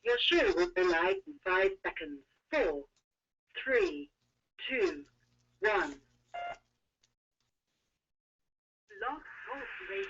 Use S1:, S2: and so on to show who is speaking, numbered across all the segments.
S1: Your show will go live in 5 seconds. 4, 3, 2, 1. Blog Talk Radio.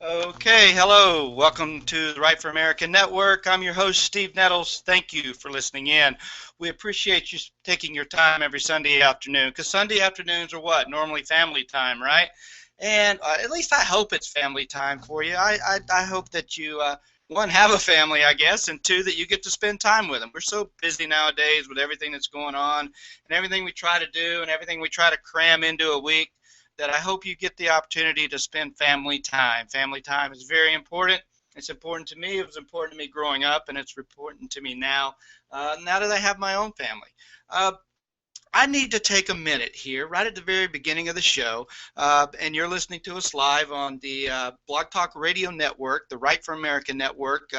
S2: Okay, hello. Welcome to the Right for America Network. I'm your host, Steve Nettles. Thank you for listening in. We appreciate you taking your time every Sunday afternoon, because Sunday afternoons are what? Normally family time, right? And at least I hope it's family time for you. I hope that you, one, have a family, I guess, and two, that you get to spend time with them. We're so busy nowadays with everything that's going on and everything we try to do and everything we try to cram into a week, that I hope you get the opportunity to spend family time. Family time is very important. It's important to me. It was important to me growing up, and it's important to me now, now that I have my own family. I need to take a minute here, right at the very beginning of the show, and you're listening to us live on the Blog Talk Radio Network, the Right for America Network.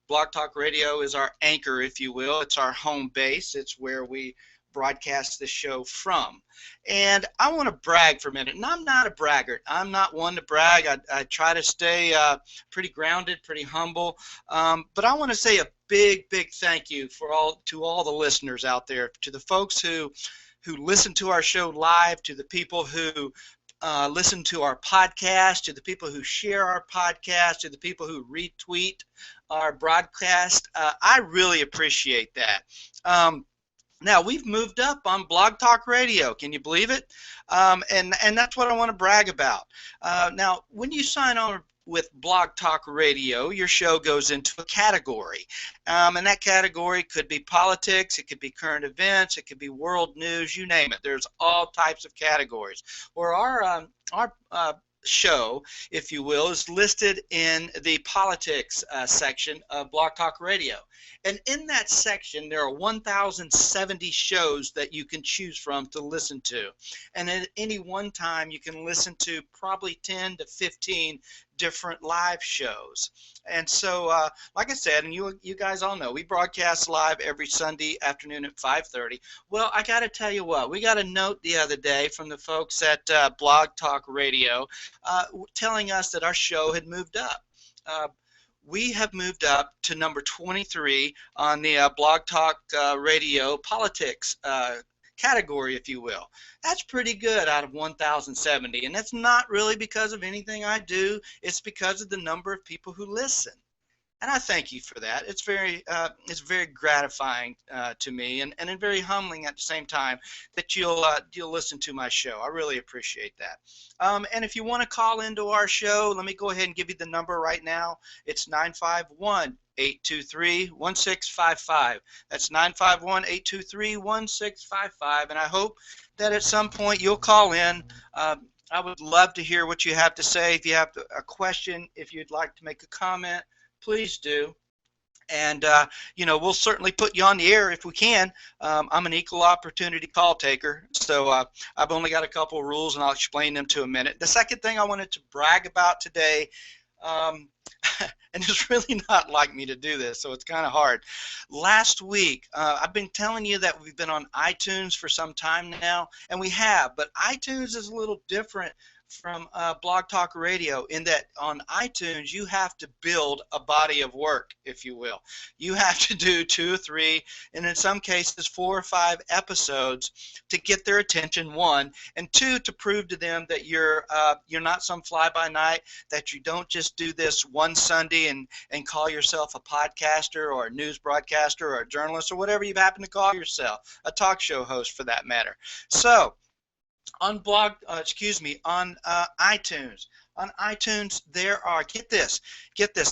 S2: Blog Talk Radio is our anchor, if you will. It's our home base. It's where we broadcast the show from. And I want to brag for a minute, and I'm not a braggart. I'm not one to brag. I try to stay pretty grounded, pretty humble, but I want to say a big thank you to all the listeners out there, to the folks who listen to our show live, to the people who listen to our podcast, to the people who share our podcast, to the people who retweet our broadcast. I really appreciate that. Now, we've moved up on Blog Talk Radio. Can you believe it? And that's what I want to brag about. Now, when you sign on with Blog Talk Radio, your show goes into a category. And that category could be politics, it could be current events, it could be world news, you name it. There's all types of categories. Where our show, if you will, is listed in the politics section of Blog Talk Radio. And in that section, there are 1,070 shows that you can choose from to listen to. And at any one time, you can listen to probably 10 to 15 different live shows. And so, like I said, and you guys all know, we broadcast live every Sunday afternoon at 5:30. Well, I got to tell you what, we got a note the other day from the folks at Blog Talk Radio telling us that our show had moved up. We have moved up to number 23 on the Blog Talk Radio politics category, if you will. That's pretty good out of 1,070, and that's not really because of anything I do. It's because of the number of people who listen. And I thank you for that. It's very gratifying to me, and very humbling at the same time that you'll listen to my show. I really appreciate that. And if you want to call into our show, let me go ahead and give you the number right now. It's 951-823-1655. That's 951-823-1655. And I hope that at some point you'll call in. I would love to hear what you have to say. If you have a question, if you'd like to make a comment, please do. And, we'll certainly put you on the air if we can. I'm an equal opportunity call taker, so I've only got a couple of rules, and I'll explain them to a minute. The second thing I wanted to brag about today, and it's really not like me to do this, so it's kind of hard. Last week, I've been telling you that we've been on iTunes for some time now, and we have, but iTunes is a little different from Blog Talk Radio in that on iTunes you have to build a body of work, if you will. You have to do 2 or 3, and in some cases 4 or 5 episodes to get their attention, 1, and 2, to prove to them that you're not some fly-by-night, that you don't just do this one Sunday and call yourself a podcaster or a news broadcaster or a journalist or whatever you happen to call yourself, a talk show host for that matter. So on iTunes, On iTunes, there are, get this,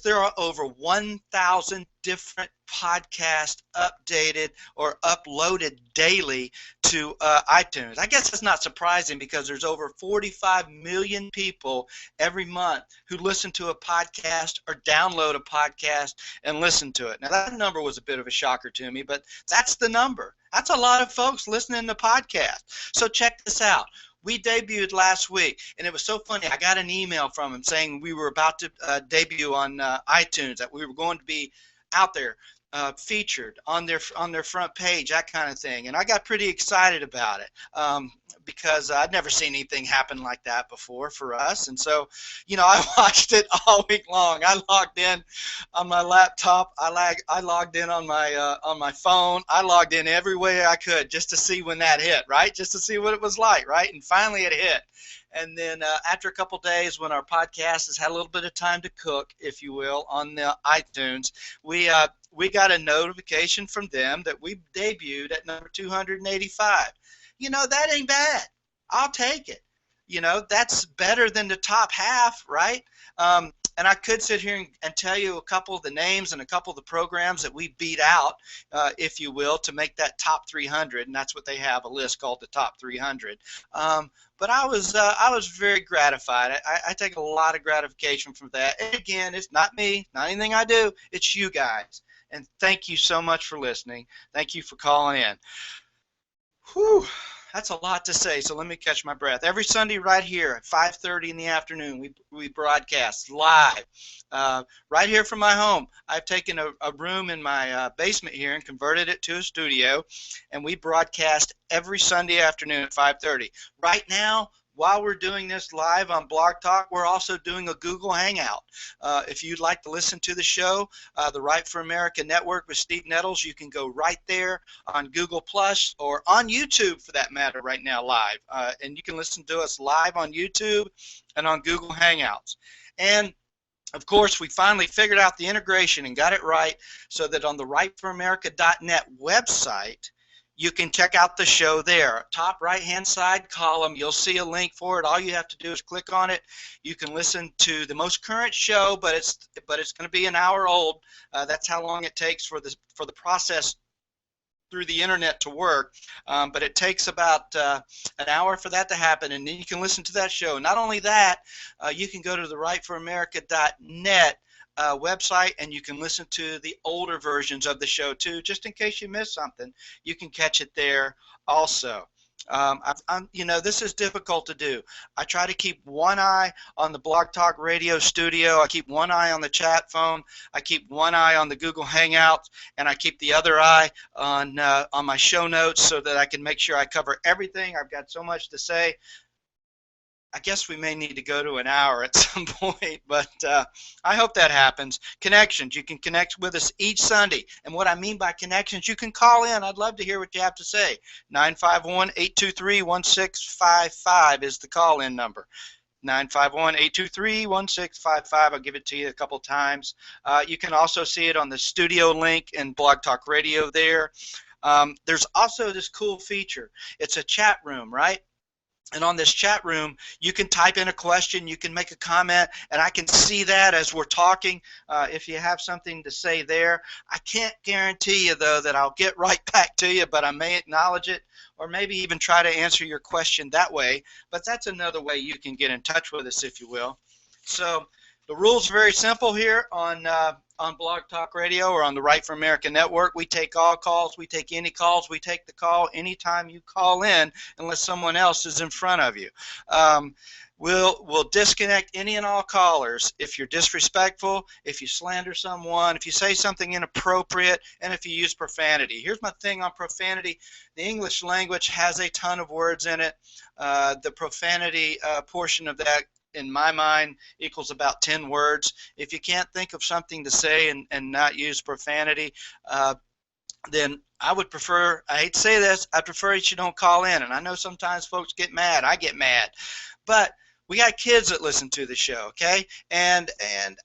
S2: there are over 1,000 different podcasts updated or uploaded daily to iTunes. I guess it's not surprising because there's over 45 million people every month who listen to a podcast or download a podcast and listen to it. Now, that number was a bit of a shocker to me, but that's the number. That's a lot of folks listening to podcasts. So check this out. We debuted last week, and it was so funny. I got an email from them saying we were about to debut on iTunes, that we were going to be out there featured on their front page, that kind of thing. And I got pretty excited about it because I'd never seen anything happen like that before for us. And so, you know, I watched it all week long. I logged in on my laptop. I logged in on my phone. I logged in every way I could just to see when that hit, right? Just to see what it was like, right? And finally it hit. And then after a couple days, when our podcast has had a little bit of time to cook, if you will, on the iTunes, we got a notification from them that we debuted at number 285. You know, that ain't bad. I'll take it. You know, that's better than the top half, right? And I could sit here and tell you a couple of the names and a couple of the programs that we beat out, if you will, to make that top 300, and that's what they have, a list called the top 300. But I was very gratified. I take a lot of gratification from that. And again, it's not me, not anything I do. It's you guys. And thank you so much for listening. Thank you for calling in. Whew, that's a lot to say, so let me catch my breath. Every Sunday right here at 5:30 in the afternoon, we broadcast live right here from my home. I've taken a room in my basement here and converted it to a studio, and we broadcast every Sunday afternoon at 5:30. Right now, while we're doing this live on Blog Talk, we're also doing a Google Hangout. If you'd like to listen to the show, the Right for America Network with Steve Nettles, you can go right there on Google Plus or on YouTube for that matter right now live. And you can listen to us live on YouTube and on Google Hangouts. And of course, we finally figured out the integration and got it right so that on the RightForAmerica.net website, you can check out the show there. Top right-hand side column, you'll see a link for it. All you have to do is click on it. You can listen to the most current show, but it's going to be an hour old. That's how long it takes for the process through the internet to work. But it takes about an hour for that to happen, and then you can listen to that show. Not only that, you can go to the RightForAmerica.net website, and you can listen to the older versions of the show too, just in case you missed something. You can catch it there also. You know, this is difficult to do. I try to keep one eye on the Blog Talk Radio studio. I keep one eye on the chat phone. I keep one eye on the Google Hangouts, and I keep the other eye on my show notes so that I can make sure I cover everything. I've got so much to say. I guess we may need to go to an hour at some point, but I hope that happens. Connections. You can connect with us each Sunday. And what I mean by connections, you can call in. I'd love to hear what you have to say. 951-823-1655 is the call-in number. 951-823-1655. I'll give it to you a couple times. You can also see it on the studio link in Blog Talk Radio there. There's also this cool feature. It's a chat room, right? And on this chat room, you can type in a question, you can make a comment, and I can see that as we're talking. If you have something to say there, I can't guarantee you, though, that I'll get right back to you, but I may acknowledge it or maybe even try to answer your question that way. But that's another way you can get in touch with us, if you will. So the rules are very simple here on Blog Talk Radio or on the Right for America Network. We take all calls. We take any calls. We take the call anytime you call in unless someone else is in front of you. We'll disconnect any and all callers if you're disrespectful, if you slander someone, if you say something inappropriate, and if you use profanity. Here's my thing on profanity. The English language has a ton of words in it. The profanity portion of that, in my mind, equals about 10 words. If you can't think of something to say and not use profanity, then I would prefer, I hate to say this, I prefer that you don't call in. And I know sometimes folks get mad. I get mad. But we got kids that listen to the show, okay? And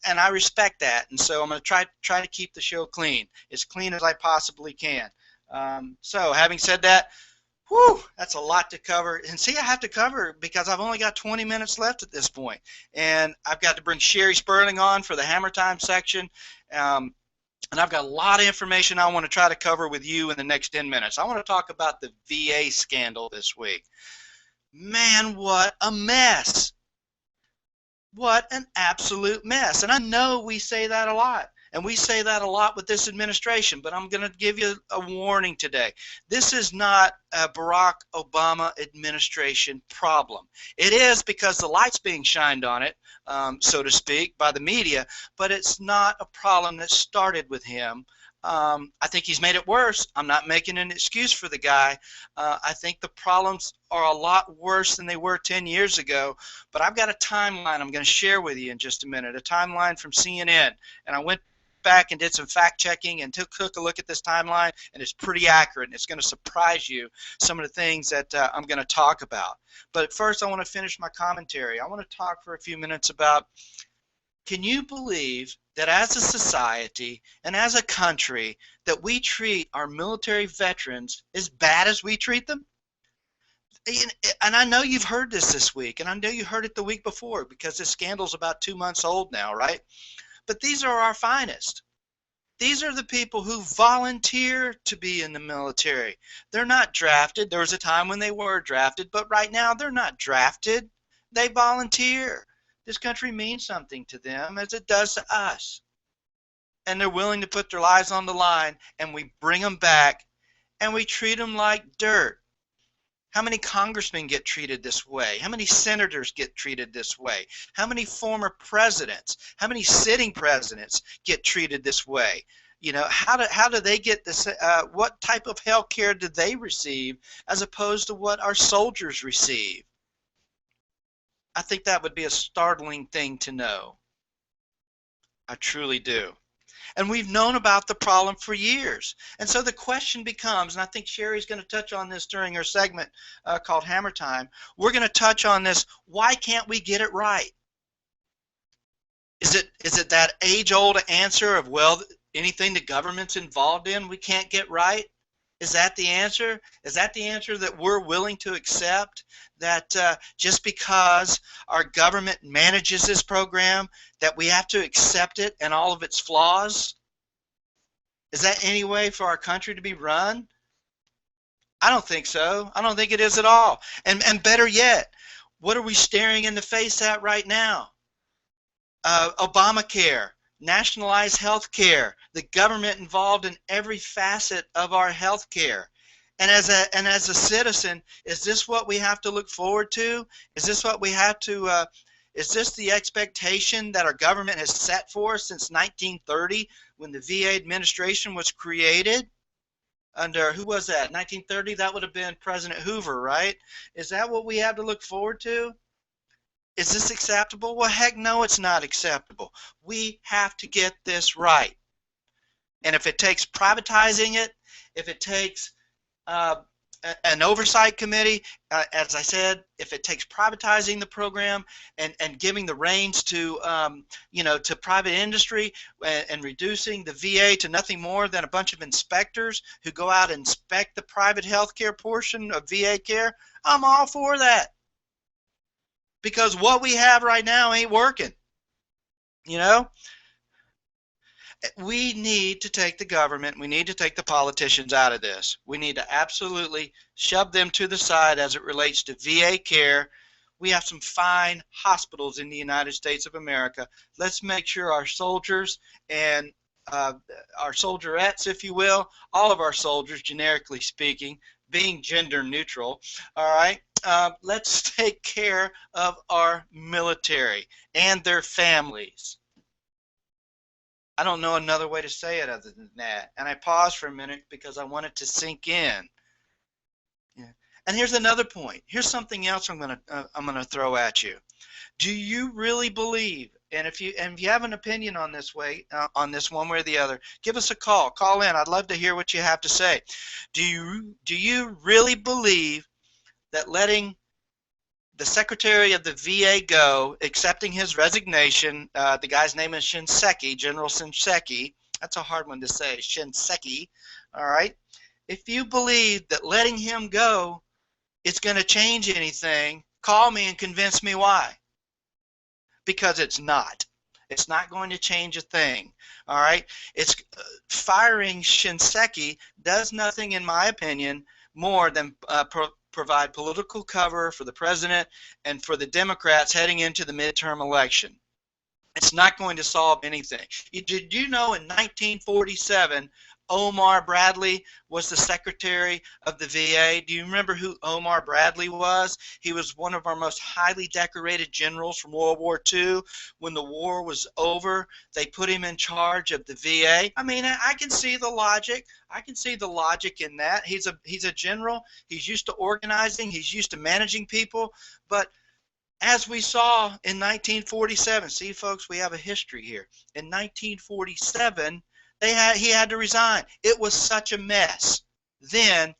S2: I respect that. And so I'm going to try to keep the show clean, as clean as I possibly can. So having said that, Whew, that's a lot to cover. And see, I have to cover because I've only got 20 minutes left at this point. And I've got to bring Sheri Sperling on for the Hammer Time section. And I've got a lot of information I want to try to cover with you in the next 10 minutes. I want to talk about the VA scandal this week. Man, what a mess. What an absolute mess. And I know we say that a lot. And we say that a lot with this administration, but I'm going to give you a warning today. This is not a Barack Obama administration problem. It is because the light's being shined on it, so to speak, by the media, but it's not a problem that started with him. I think he's made it worse. I'm not making an excuse for the guy. I think the problems are a lot worse than they were 10 years ago, but I've got a timeline I'm going to share with you in just a minute, a timeline from CNN, and I went back and did some fact checking and took a look at this timeline, and it's pretty accurate, and it's going to surprise you some of the things that I'm going to talk about. But first I want to finish my commentary. I want to talk for a few minutes about, can you believe that as a society and as a country that we treat our military veterans as bad as we treat them? And I know you've heard this week, and I know you heard it the week before because this scandal's about 2 months old now, right? But these are our finest. These are the people who volunteer to be in the military. They're not drafted. There was a time when they were drafted, but right now they're not drafted. They volunteer. This country means something to them as it does to us. And they're willing to put their lives on the line, and we bring them back, and we treat them like dirt. How many congressmen get treated this way? How many senators get treated this way? How many former presidents, how many sitting presidents get treated this way? You know, how do they get this? What type of health care do they receive as opposed to what our soldiers receive? I think that would be a startling thing to know. I truly do. And we've known about the problem for years. And so the question becomes, and I think Sheri's going to touch on this during her segment called Hammer Time, we're going to touch on this, why can't we get it right? Is it that age-old answer of, well, anything the government's involved in we can't get right? Is that the answer? Is that the answer that we're willing to accept? That just because our government manages this program, that we have to accept it and all of its flaws? Is that any way for our country to be run? I don't think so. I don't think it is at all. And better yet, what are we staring in the face at right now? Obamacare. Nationalized health care, the government involved in every facet of our health care. And as a citizen, is this what we have to look forward to? Is this what we have to, is this the expectation that our government has set for us since 1930 when the VA administration was created? Under, who was that, 1930? That would have been President Hoover, right? Is that what we have to look forward to? Is this acceptable? Well, heck no, it's not acceptable. We have to get this right. And if it takes privatizing it, if it takes an oversight committee, as I said, if it takes privatizing the program and giving the reins to, to private industry and reducing the VA to nothing more than a bunch of inspectors who go out and inspect the private health care portion of VA care, I'm all for that. Because what we have right now ain't working. You know? We need to take the government, we need to take the politicians out of this. We need to absolutely shove them to the side as it relates to VA care. We have some fine hospitals in the United States of America. Let's make sure our soldiers and our soldierettes, if you will, all of our soldiers, generically speaking, being gender neutral, all right? Let's take care of our military and their families. I don't know another way to say it other than that. And I paused for a minute because I want it to sink in. Yeah. And here's another point. Here's something else I'm gonna throw at you. Do you really believe? And if you have an opinion on this on this one way or the other, give us a call. Call in. I'd love to hear what you have to say. Do you really believe that letting the Secretary of the VA go, accepting his resignation, the guy's name is Shinseki, General Shinseki. That's a hard one to say, Shinseki, all right? If you believe that letting him go is going to change anything, call me and convince me why. Because it's not. It's not going to change a thing. All right? It's firing Shinseki does nothing, in my opinion, more than provide political cover for the president and for the Democrats heading into the midterm election. It's not going to solve anything. Did you know in 1947, Omar Bradley was the secretary of the VA? Do you remember who Omar Bradley was? He was one of our most highly decorated generals from World War II. When the war was over, they put him in charge of the VA. I mean, I can see the logic. I can see the logic in that. He's a general. He's used to organizing. He's used to managing people. But as we saw in 1947, see, folks, we have a history here. In 1947, he had to resign. It was such a mess then,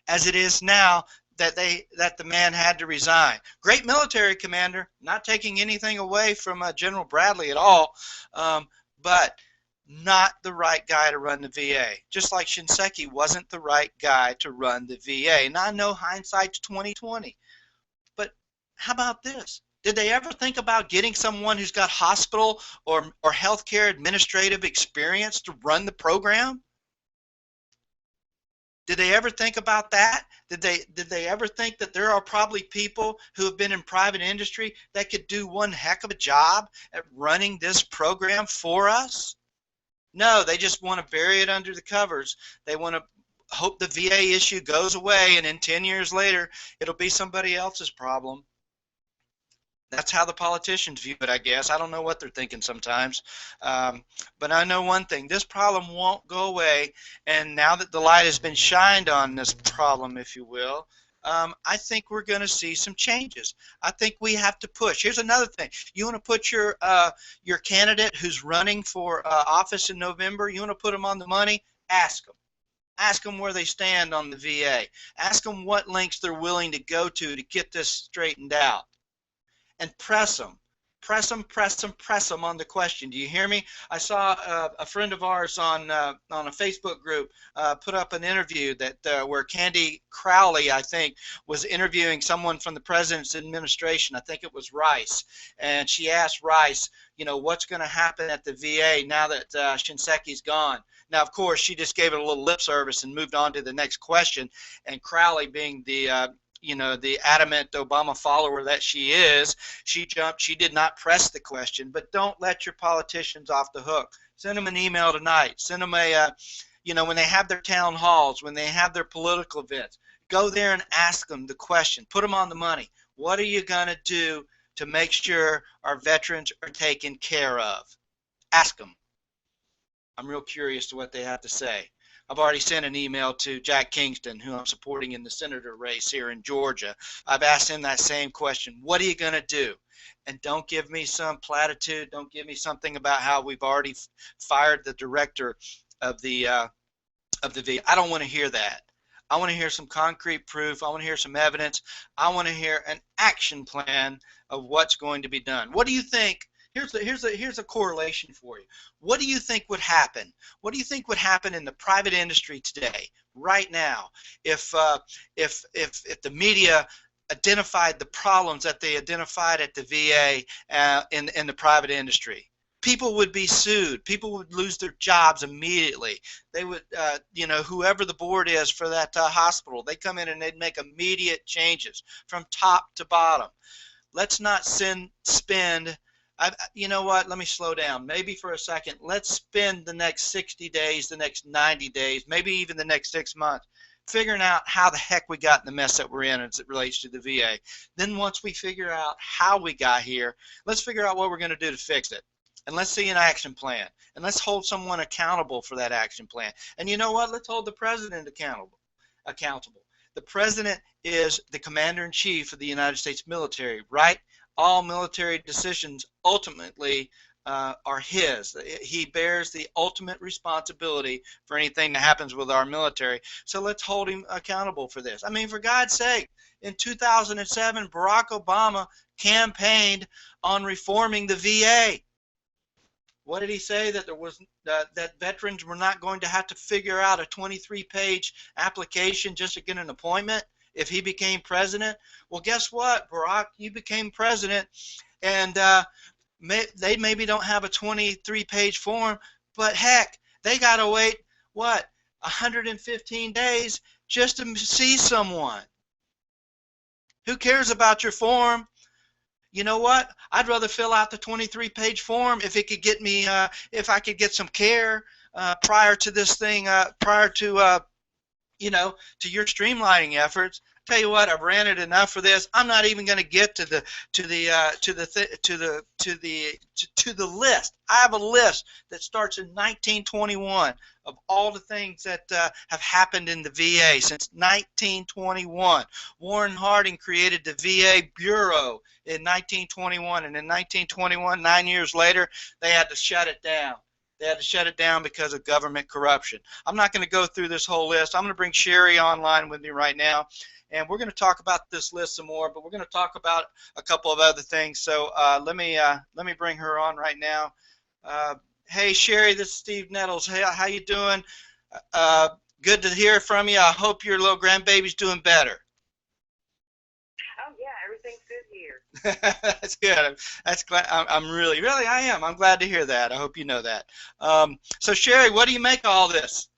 S2: as it is now, that the man had to resign. Great military commander, not taking anything away from General Bradley at all, but not the right guy to run the VA. Just like Shinseki wasn't the right guy to run the VA. And I know hindsight's 20/20. But how about this? Did they ever think about getting someone who's got hospital or healthcare administrative experience to run the program? Did they ever think about that? Did they ever think that there are probably people who have been in private industry that could do one heck of a job at running this program for us? No, they just want to bury it under the covers. They want to hope the VA issue goes away, and then 10 years later, it'll be somebody else's problem. That's how the politicians view it, I guess. I don't know what they're thinking sometimes. But I know one thing. This problem won't go away. And now that the light has been shined on this problem, if you will, I think we're going to see some changes. I think we have to push. Here's another thing. You want to put your candidate who's running for office in November, you want to put them on the money? Ask them. Ask them where they stand on the VA. Ask them what lengths they're willing to go to get this straightened out. And press them. Press them, press them, press them on the question. Do you hear me? I saw a friend of ours on a Facebook group put up an interview that where Candy Crowley, I think, was interviewing someone from the president's administration. I think it was Rice. And she asked Rice, you know, what's going to happen at the VA now that Shinseki's gone? Now, of course, she just gave it a little lip service and moved on to the next question. And Crowley, being the the adamant Obama follower that she is, she jumped. She did not press the question. But don't let your politicians off the hook. Send them an email tonight. Send them a, when they have their town halls, when they have their political events, go there and ask them the question. Put them on the money. What are you going to do to make sure our veterans are taken care of? Ask them. I'm real curious to what they have to say. I've already sent an email to Jack Kingston, who I'm supporting in the senator race here in Georgia. I've asked him that same question. What are you going to do? And don't give me some platitude. Don't give me something about how we've already fired the director of the VA. I don't want to hear that. I want to hear some concrete proof. I want to hear some evidence. I want to hear an action plan of what's going to be done. What do you think? Here's a correlation for you. What do you think would happen? What do you think would happen in the private industry today, right now, if the media identified the problems that they identified at the VA in the private industry? People would be sued. People would lose their jobs immediately. They would, whoever the board is for that hospital, they come in and they'd make immediate changes from top to bottom. Let's not spend. You know what? Let me slow down. Maybe for a second. Let's spend the next 60 days, the next 90 days, maybe even the next 6 months, figuring out how the heck we got in the mess that we're in as it relates to the VA. Then once we figure out how we got here, let's figure out what we're going to do to fix it. And let's see an action plan. And let's hold someone accountable for that action plan. And you know what? Let's hold the president accountable. The president is the commander-in-chief of the United States military, right? All military decisions ultimately are his. He bears the ultimate responsibility for anything that happens with our military. So let's hold him accountable for this. I mean, for God's sake, in 2007, Barack Obama campaigned on reforming the VA. what did he say? That there was that veterans were not going to have to figure out a 23-page application just to get an appointment if he became president. Well, guess what, Barack? You became president, and they maybe don't have a 23-page form, but heck, they got to wait, what, 115 days just to see someone. Who cares about your form? You know what? I'd rather fill out the 23-page form if it could get me, if I could get some care prior to this thing, prior to, you know, to your streamlining efforts. Tell you what, I've ranted enough for this. I'm not even going to get to the list. I have a list that starts in 1921 of all the things that have happened in the VA since 1921. Warren Harding created the VA Bureau in 1921, and in 1921, 9 years later, they had to shut it down. They had to shut it down because of government corruption. I'm not going to go through this whole list. I'm going to bring Sheri online with me right now, and we're going to talk about this list some more, but we're going to talk about a couple of other things. So let me bring her on right now. Hey, Sheri, this is Steve Nettles. Hey, how you doing? Good to hear from you. I hope your little grandbaby's doing better.
S1: Oh, yeah, everything's good here.
S2: That's good. That's glad. I'm really, I am. I'm glad to hear that. I hope you know that. So, Sheri, what do you make of all this?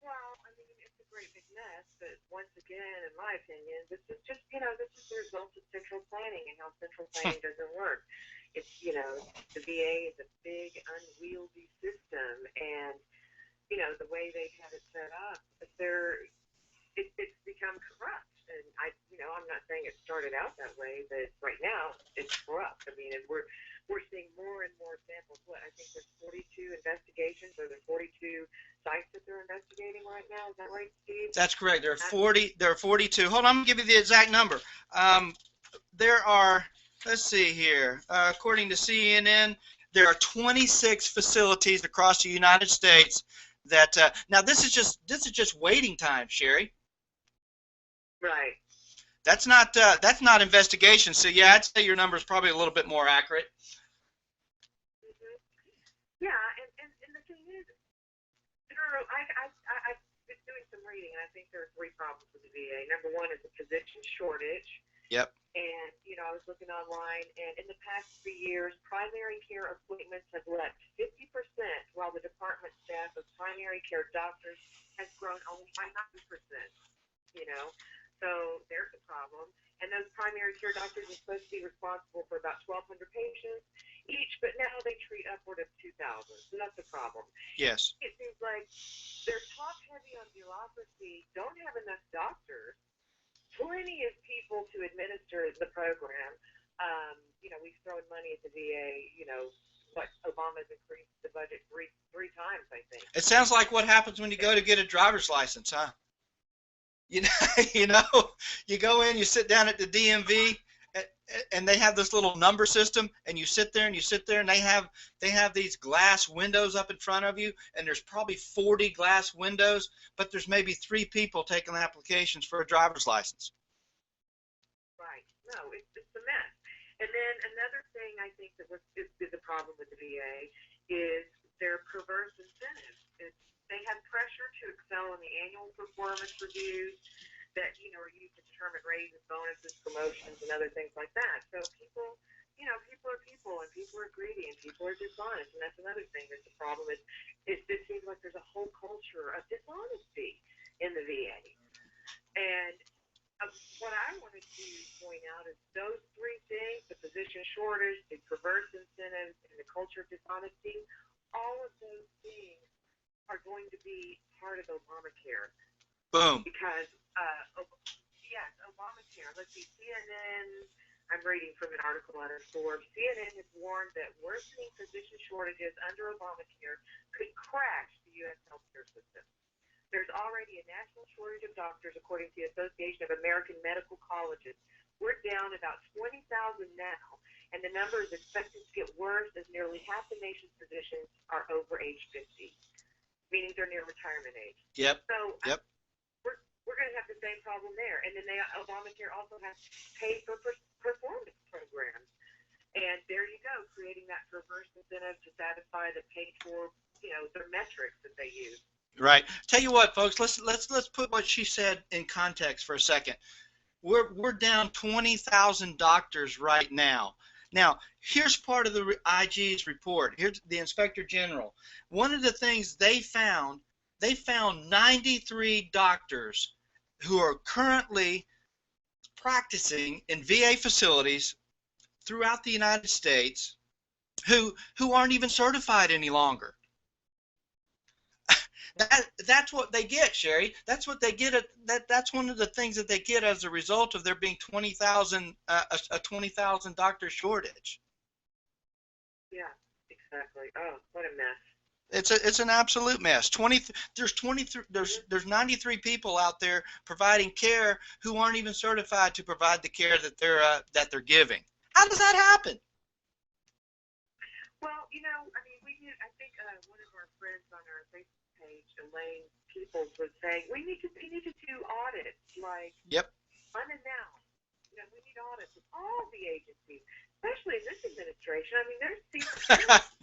S1: Well, I mean, it's a great big mess, but once again, in my opinion, this is just, you know, this is the result of central planning and how central planning doesn't work. It's, you know, the VA is a big, unwieldy system, and, you know, the way they have it set up, it's become corrupt. And I'm not saying it started out that way, but right now it's corrupt. I mean, and we're seeing more and more samples. What, I think there's 42 investigations, or there's 42 sites that they're investigating right now. Is that right, Steve?
S2: That's correct. There are 40. There are 42. Hold on, I'm gonna give you the exact number. There are. Let's see here. According to CNN, there are 26 facilities across the United States that. Now, this is just waiting time, Sheri.
S1: Right.
S2: That's not investigation. So yeah, I'd say your number is probably a little bit more accurate.
S1: Mm-hmm. Yeah, and the thing is, I've been doing some reading, and I think there are three problems with the VA. Number one is the physician shortage.
S2: Yep.
S1: And I was looking online, and in the past 3 years, primary care appointments have left 50%, while the department staff of primary care doctors has grown only by 90%. So there's a problem. And those primary care doctors are supposed to be responsible for about 1,200 patients each, but now they treat upward of 2,000. So that's a problem.
S2: Yes.
S1: It seems like they're top heavy on bureaucracy, don't have enough doctors, plenty of people to administer the program. We've thrown money at the VA, Obama's increased the budget three times, I think.
S2: It sounds like what happens when you go to get a driver's license, huh? You go in, you sit down at the DMV, and they have this little number system, and you sit there, and they have these glass windows up in front of you, and there's probably 40 glass windows, but there's maybe 3 people taking applications for a driver's license.
S1: Right. No, it's a mess. And then another thing I think that is a problem with the VA is their perverse incentives. They have pressure to excel in the annual performance reviews that, are used to determine raises, bonuses, promotions, and other things like that. So people are people, and people are greedy, and people are dishonest, and that's another thing that's a problem. It seems like there's a whole culture of dishonesty in the VA. And what I wanted to point out is those 3 things, the physician shortage, the perverse incentives, and the culture of dishonesty, all of those things are going to be part of Obamacare.
S2: Boom.
S1: Because, yes, Obamacare. Let's see, CNN, I'm reading from an article out of Forbes. CNN has warned that worsening physician shortages under Obamacare could crash the U.S. healthcare system. There's already a national shortage of doctors, according to the Association of American Medical Colleges. We're down about 20,000 now, and the number is expected to get worse as nearly half the nation's physicians are over age 50, meaning they're near retirement age.
S2: Yep.
S1: So
S2: yep.
S1: We're going to have the same problem there. And then Obamacare also has pay for performance programs. And there you go, creating that perverse incentive to satisfy the paid for, their metrics that they use.
S2: Right. Tell you what, folks, let's put what she said in context for a second. We're down 20,000 doctors right now. Now, here's part of the IG's report. Here's the Inspector General. One of the things they found 93 doctors who are currently practicing in VA facilities throughout the United States who aren't even certified any longer. That's what they get, Sheri. That's what they get. That's one of the things that they get as a result of there being 20,000 a 20,000 doctor shortage.
S1: Yeah, exactly. Oh, what a mess.
S2: It's an absolute mess. There's 93 people out there providing care who aren't even certified to provide the care that they're giving. How does that happen?
S1: Well, I think one of our friends on our Facebook page, Elaine Peoples, was saying we need to do audits, like
S2: Yep.
S1: unannounced. We need audits of all the agencies, especially in this administration. I mean, there's these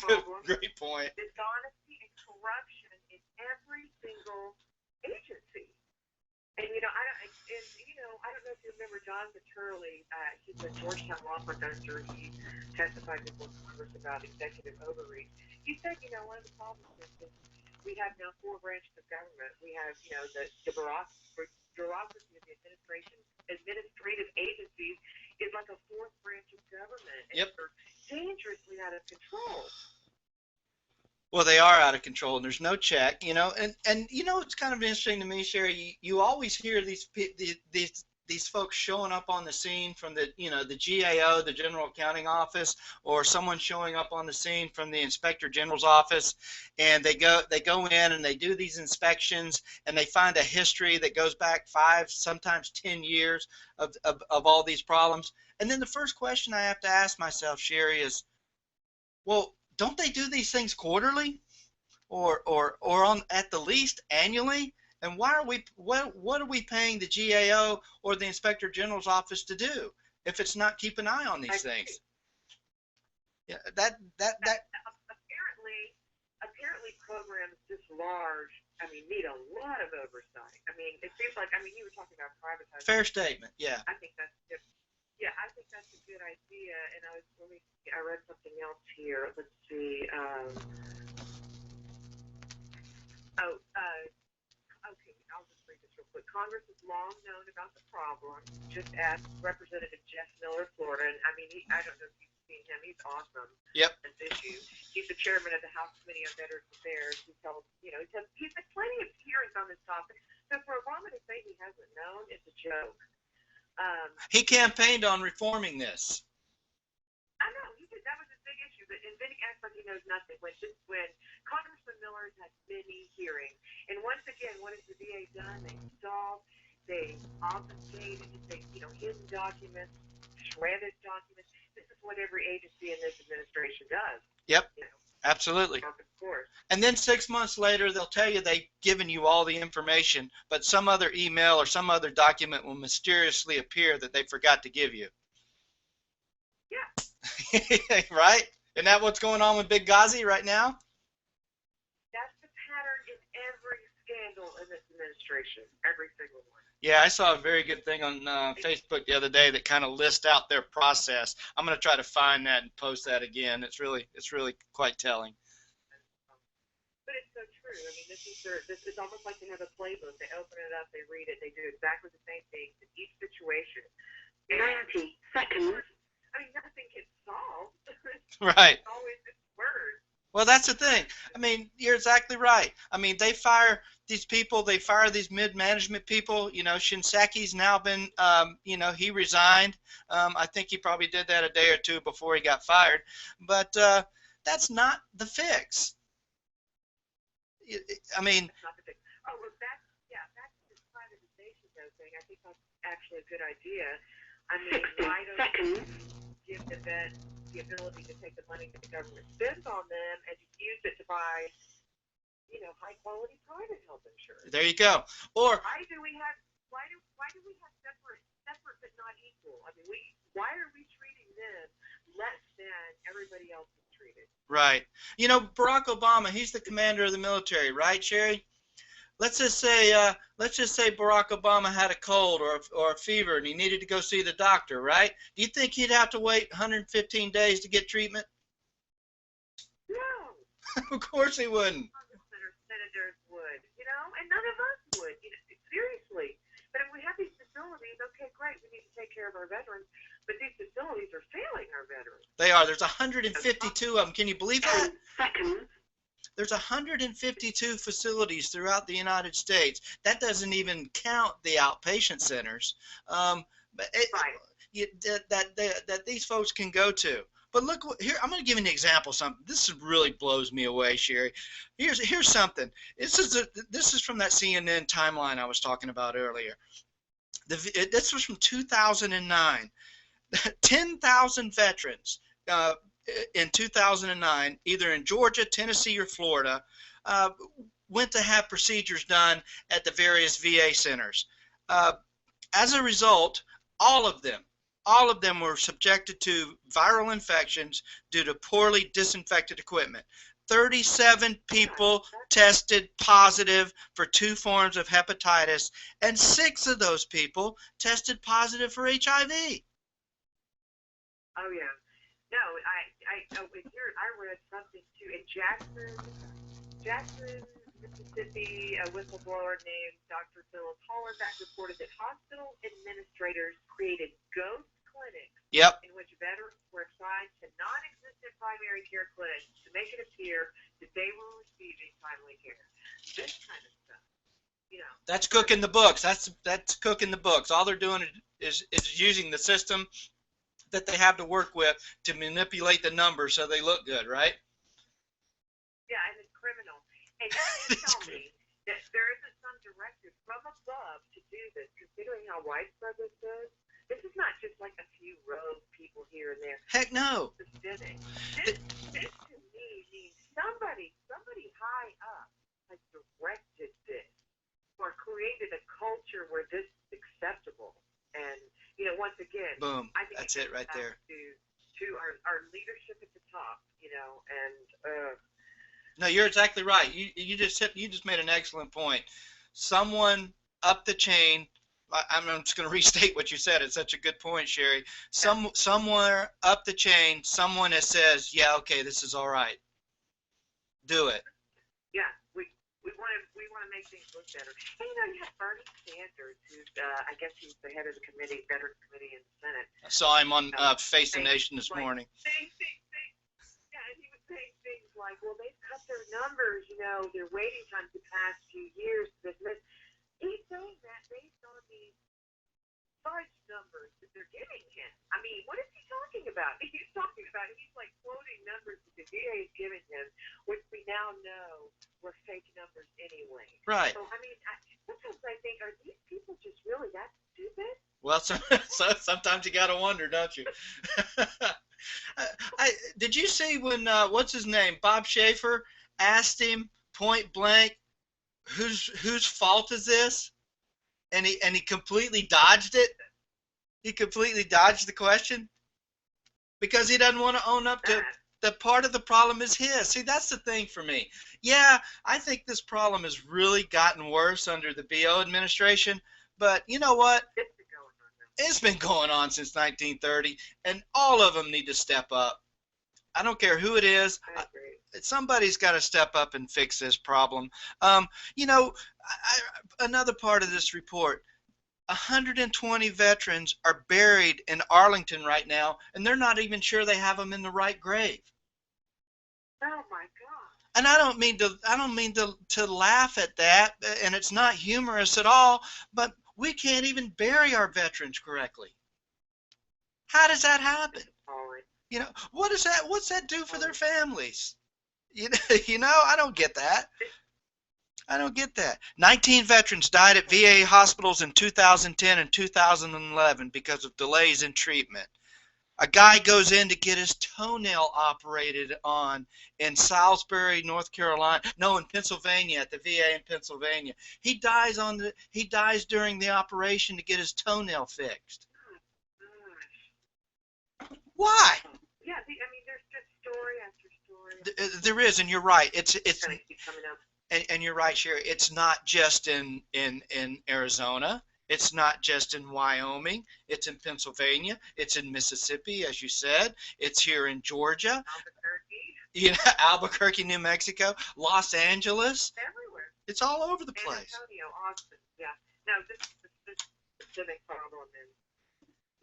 S1: problems.
S2: Great point.
S1: Dishonesty and corruption in every single agency. And I don't know if you remember Jonathan Turley. He's a Georgetown law professor. He testified before Congress about executive overreach. He said, one of the problems is that we have now 4 branches of government. We have, the bureaucracy of the administrative agencies is like a 4th branch of government. And
S2: Yep.
S1: they're dangerously out of control.
S2: Well, they are out of control, and there's no check, and it's kind of interesting to me, Sheri. You always hear these folks showing up on the scene from the GAO, the General Accounting Office, or someone showing up on the scene from the Inspector General's office, and they go in and they do these inspections, and they find a history that goes back 5, sometimes 10 years of all these problems. And then the first question I have to ask myself, Sheri, is, well, don't they do these things quarterly, or on at the least annually? And why are what are we paying the GAO or the Inspector General's office to do if it's not keep an eye on these things? Yeah, that
S1: apparently programs this large, need a lot of oversight. It seems like you were talking about privatizing.
S2: Fair statement. Yeah.
S1: I think that's good. Yeah, I think that's a good idea. And I read something else here. Let's see. Okay, I'll just read this real quick. Congress has long known about the problem. Just ask Representative Jeff Miller, Florida. And I don't know if you've seen him. He's awesome.
S2: Yep.
S1: On this issue. He's the chairman of the House Committee on Veterans Affairs. He's had plenty of hearings on this topic. So for Obama to say he hasn't known, it's a joke.
S2: He campaigned on reforming this.
S1: I know, he did. That was a big issue. And then he acts like he knows nothing. When Congressman Miller has had many hearings, and once again, what has the VA done? They stalled, they obfuscated, they hidden documents, shredded documents. This is what every agency in this administration does.
S2: Yep. Absolutely.
S1: Of course.
S2: And then 6 months later, they'll tell you they've given you all the information, but some other email or some other document will mysteriously appear that they forgot to give you.
S1: Yeah.
S2: Right? Isn't that what's going on with Big Ghazi right now?
S1: That's the pattern in every scandal in this administration. Every single one.
S2: Yeah, I saw a very good thing on Facebook the other day that kind of lists out their process. I'm going to try to find that and post that again. It's really quite telling.
S1: But it's so true. This is almost like they have a playbook. They open it up, they read it, they do exactly the same things in each situation. 90 seconds. Nothing gets solved.
S2: Right.
S1: It's always this word.
S2: Well, that's the thing. You're exactly right. They fire these people. They fire these mid-management people. Shinseki's now been, he resigned. I think he probably did that a day or two before he got fired. But that's not the fix.
S1: That's not the fix. Oh, well, that's this privatization thing. I think that's actually a good idea. Why don't you give the vet the ability to take the money that the government spends on them and to use it to buy, high quality private health insurance?
S2: There you go. Or
S1: why do we have separate but not equal? Why are we treating them less than everybody else is treated.
S2: Right. You know, Barack Obama, he's the commander of the military, right, Sheri? Let's just say Barack Obama had a cold or a fever and he needed to go see the doctor, right? Do you think he'd have to wait 115 days to get treatment?
S1: No.
S2: Of course he wouldn't.
S1: Senators would, and none of us would, seriously. But if we have these facilities, okay, great, we need to take care of our veterans, but these facilities are failing our veterans.
S2: They are. There's 152 of them. Can you believe that?
S1: Seconds.
S2: There's 152 facilities throughout the United States. That doesn't even count the outpatient centers that these folks can go to. But look here, I'm going to give you an example of something. This really blows me away, Sheri. Here's something. This is from that CNN timeline I was talking about earlier. This was from 2009. 10,000 veterans in 2009, either in Georgia, Tennessee, or Florida, went to have procedures done at the various VA centers. As a result, all of them were subjected to viral infections due to poorly disinfected equipment. 37 people tested positive for 2 forms of hepatitis, and 6 of those people tested positive for HIV.
S1: Oh yeah. No, I read something too in Jackson, Mississippi. A whistleblower named Dr. Phyllis Hollenbeck reported that hospital administrators created ghost clinics in which veterans were assigned to non-existent primary care clinics to make it appear that they were receiving timely care. This kind of stuff,
S2: That's cooking the books. That's cooking the books. All they're doing is using the system that they have to work with to manipulate the numbers so they look good, right?
S1: Yeah, and it's criminal. And you tell me that there isn't some directive from above to do this, considering how widespread this is. This is not just like a few rogue people here and there.
S2: Heck no.
S1: This to me means somebody high up has directed this or created a culture where this is acceptable. And once again,
S2: boom.
S1: I think
S2: that's it right there.
S1: To our leadership at the top, and
S2: no, you're exactly right. You just made an excellent point. Someone up the chain. I'm just going to restate what you said. It's such a good point, Sheri. Somewhere up the chain, someone that says, "Yeah, okay, this is all right. Do it."
S1: Yeah, we want to make things look better. And you have Bernie Sanders, who's I guess he's the head of the Veterans Committee in the Senate.
S2: I saw him on Face the Nation this morning.
S1: Yeah, and he was saying things like, "Well, they've cut their numbers. Their waiting times the past few years to this." He's saying that based on these large numbers that they're giving him. I mean, what is he talking about? He's like quoting numbers that the VA is giving him, which we now know were fake numbers anyway.
S2: Right.
S1: So, I mean, sometimes I think, are these people just really that stupid?
S2: Well, sometimes you got to wonder, don't you? Did you see when, what's his name, Bob Schaefer asked him point blank, whose fault is this? And he completely dodged it. He completely dodged the question because he doesn't want to own up to that part of the problem is his. See, that's the thing for me. Yeah, I think this problem has really gotten worse under the BO administration, but you know what? It's been going on since 1930, and all of them need to step up. I don't care who it is. Somebody's got to step up and fix this problem. Another part of this report, 120 veterans are buried in Arlington right now, and they're not even sure they have them in the right grave.
S1: Oh my God!
S2: And I don't mean to laugh at that, and it's not humorous at all. But we can't even bury our veterans correctly. How does that happen? What's that do for their families? I don't get that. 19 veterans died at VA hospitals in 2010 and 2011 because of delays in treatment. A guy goes in to get his toenail operated on in Salisbury, North Carolina. No, in Pennsylvania, at the VA in Pennsylvania. He dies during the operation to get his toenail fixed. Why?
S1: Yeah, think, I mean, there's just story after story.
S2: There is, and you're right. It's
S1: kind of keep coming up.
S2: and you're right, Sheri. It's not just in Arizona. It's not just in Wyoming. It's in Pennsylvania. It's in Mississippi, as you said. It's here in Georgia.
S1: Albuquerque.
S2: Albuquerque, New Mexico, Los Angeles.
S1: Everywhere.
S2: It's all over the place.
S1: San Antonio, Austin. Yeah. No, this specific problem, and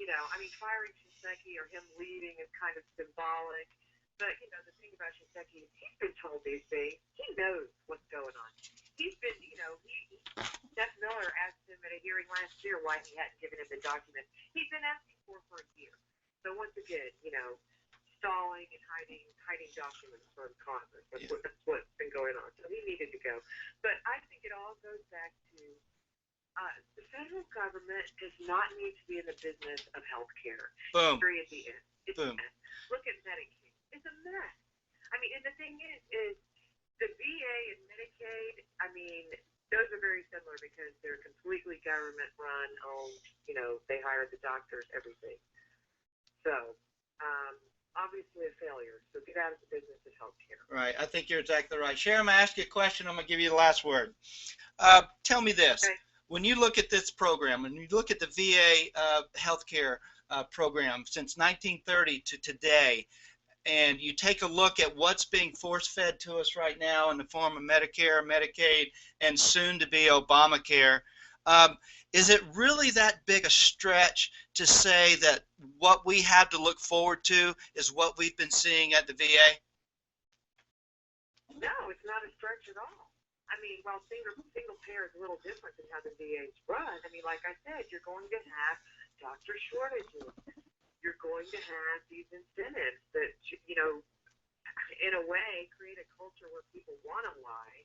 S1: I mean, firing Shinseki or him leaving is kind of symbolic. But the thing about Shinseki is he's been told these things. He knows what's going on. He's been, Jeff Miller asked him at a hearing last year why he hadn't given him the documents he's been asking for a year. So once again, stalling and hiding documents from Congress. That's what's been going on. So he needed to go. But I think it all goes back to the federal government does not need to be in the business of health care.
S2: Boom.
S1: Period. The end. It's
S2: Boom.
S1: a mess. Look at Medicaid. It's a mess. I mean, and the thing is the VA and Medicaid, I mean, those are very similar because they're completely government run, owned, they hire the doctors, everything. So, obviously a failure. So get out of the business of healthcare.
S2: Right. I think you're exactly right. Sheri, I'm going to ask you a question. I'm going to give you the last word. Tell me this.
S1: Okay.
S2: When you look at this program, when you look at the VA healthcare program since 1930 to today, and you take a look at what's being force-fed to us right now in the form of Medicare, Medicaid, and soon to be Obamacare, is it really that big a stretch to say that what we have to look forward to is what we've been seeing at the VA?
S1: No, it's not a stretch at all. I mean, while single payer is a little different than how the VA is run, I mean, like I said, you're going to have doctor shortages. You're going to have these incentives that, in a way, create a culture where people want to lie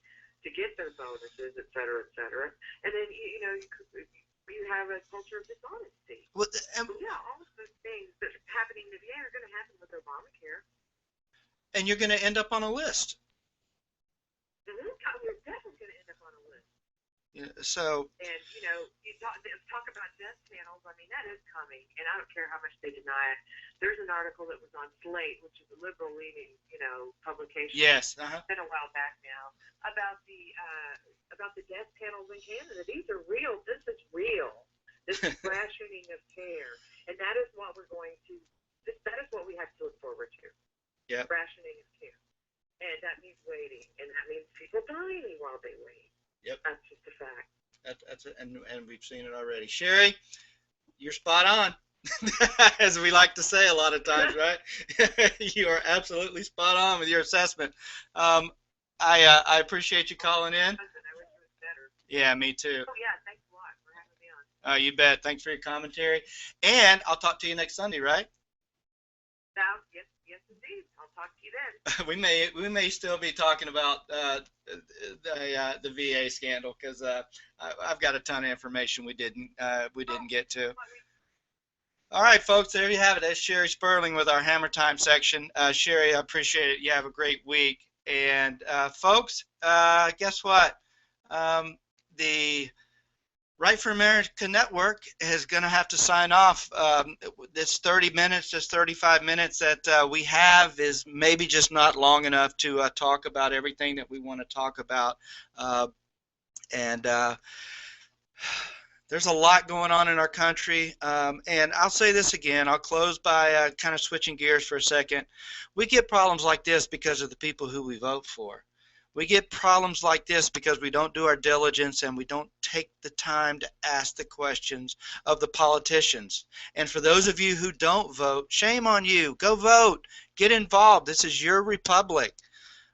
S1: to get their bonuses, et cetera, et cetera. And then, you have a culture of dishonesty.
S2: Well,
S1: yeah, all of those things that are happening in the VA are going to happen with Obamacare.
S2: And you're going to end up on a list.
S1: You're definitely going to end up on a list.
S2: Yeah, so.
S1: And, you talk about death panels. I mean, that is coming, and I don't care how much they deny it. There's an article that was on Slate, which is a liberal-leaning, publication.
S2: Yes.
S1: It's been a while back now, about the death panels in Canada. These are real. This is real. This is rationing of care, and that is what we're going to. That is what we have to look forward to.
S2: Yeah.
S1: Rationing of care, and that means waiting, and that means people dying while they wait.
S2: Yep.
S1: That's just a fact.
S2: That's it, and we've seen it already. Sheri, you're spot on, as we like to say a lot of times, right? You are absolutely spot on with your assessment. I appreciate you calling in.
S1: I wish it was better.
S2: Yeah, me too.
S1: Oh yeah, thanks a lot for having me on.
S2: You bet. Thanks for your commentary, and I'll talk to you next Sunday, right?
S1: Yes, indeed. I'll talk to you then.
S2: We may still be talking about the VA scandal because I've got a ton of information we didn't get to. All right, folks, there you have it. That's Sheri Sperling with our Hammer Time section. Sheri, I appreciate it. You have a great week. And folks, guess what? The Right for America Network is going to have to sign off. This 30 minutes, this 35 minutes that we have is maybe just not long enough to talk about everything that we want to talk about. And there's a lot going on in our country. And I'll say this again. I'll close by kind of switching gears for a second. We get problems like this because of the people who we vote for. We get problems like this because we don't do our diligence and we don't take the time to ask the questions of the politicians. And for those of you who don't vote, shame on you. Go vote. Get involved. This is your republic.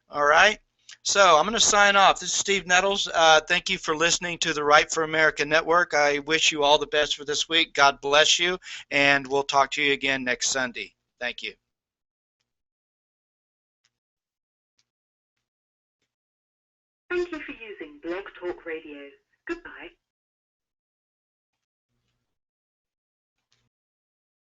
S2: All right? So I'm going to sign off. This is Steve Nettles. Thank you for listening to the Right for America Network. I wish you all the best for this week. God bless you. And we'll talk to you again next Sunday. Thank you.
S1: Thank you for using Blog Talk Radio. Goodbye.